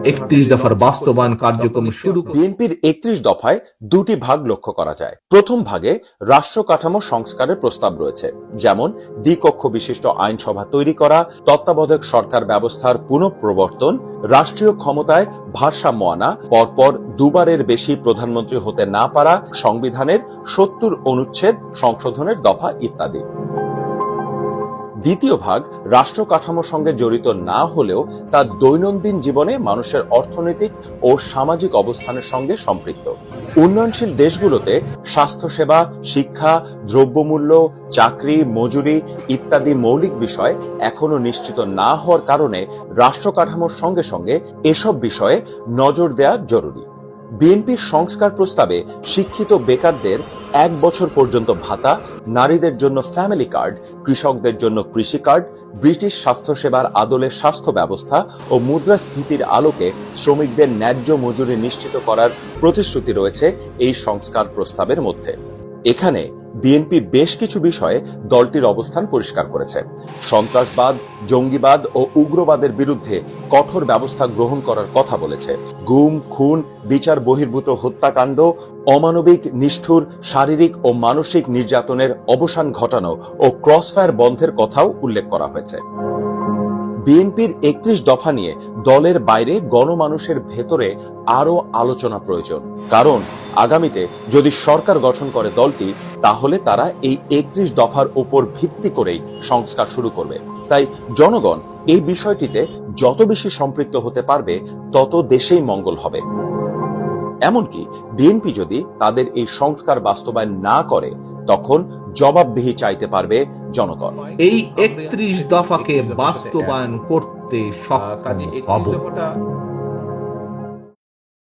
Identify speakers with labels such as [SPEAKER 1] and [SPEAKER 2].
[SPEAKER 1] 31 দফার বাস্তবায়ন কার্যক্রম শুরু।
[SPEAKER 2] বিএনপির 31 দফায় দুটি ভাগ লক্ষ্য করা যায়। প্রথম ভাগে রাষ্ট্র কাঠামো সংস্কারের প্রস্তাব রয়েছে, যেমন দ্বিকক্ষ বিশিষ্ট আইনসভা তৈরি করা, তত্ত্বাবধায়ক সরকার ব্যবস্থার পুনঃপ্রবর্তন, রাষ্ট্রীয় ক্ষমতায় ভারসাম্য আনা, পরপর দুবারের বেশি প্রধানমন্ত্রী হতে না পারা, সংবিধানের 70 অনুচ্ছেদ সংশোধনের দফা ইত্যাদি। দ্বিতীয় ভাগ রাষ্ট্র কাঠামোর সঙ্গে জড়িত না হলেও তা দৈনন্দিন জীবনে মানুষের অর্থনৈতিক ও সামাজিক অবস্থানের সঙ্গে সম্পৃক্ত। উন্নয়নশীল দেশগুলোতে স্বাস্থ্যসেবা, শিক্ষা, দ্রব্যমূল্য, চাকরি, মজুরি ইত্যাদি মৌলিক বিষয় এখনো নিশ্চিত না হওয়ার কারণে রাষ্ট্র কাঠামোর সঙ্গে সঙ্গে এসব বিষয়ে নজর দেওয়া জরুরি। বিএনপির সংস্কার প্রস্তাবে শিক্ষিত বেকারদের 1 বছর পর্যন্ত ভাতা, নারীদের জন্য ফ্যামিলি কার্ড, কৃষকদের জন্য কৃষি কার্ড, ব্রিটিশ স্বাস্থ্যসেবার আদলে স্বাস্থ্য ব্যবস্থা ও মুদ্রাস্ফীতির আলোকে শ্রমিকদের ন্যায্য মজুরি নিশ্চিত করার প্রতিশ্রুতি রয়েছে এই সংস্কার প্রস্তাবের মধ্যে। এখানে বিএনপি বেশ কিছু বিষয়ে দলটির অবস্থান পরিষ্কার করেছে। সন্ত্রাসবাদ, জঙ্গিবাদ ও উগ্রবাদের বিরুদ্ধে কঠোর ব্যবস্থা গ্রহণ করার কথা বলেছে। গুম, খুন, বিচার বহির্ভূত হত্যাকাণ্ড, অমানবিক, নিষ্ঠুর, শারীরিক ও মানসিক নির্যাতনের অবসান ঘটানো ও ক্রসফায়ার বন্ধের কথাও উল্লেখ করা হয়েছে। বিএনপির 31 দফা নিয়ে দলের বাইরে গণমানুষের ভেতরে আরো আলোচনা প্রয়োজন, কারণ আগামীতে যদি সরকার গঠন করে দলটি, তাহলে তারা এই 31 দফার উপর ভিত্তি করেই সংস্কার শুরু করবে। তাই জনগণ এই বিষয়টিতে যত বেশি সম্পৃক্ত হতে পারবে, তত দেশেই মঙ্গল হবে। এমনকি বিএনপি যদি তাদের এই সংস্কার বাস্তবায়ন না করে, তখন জবাবদিহি চাইতে পারবে জনগণ।
[SPEAKER 1] এই 31 দফাকে বাস্তবায়ন করতে সক্ষম হব।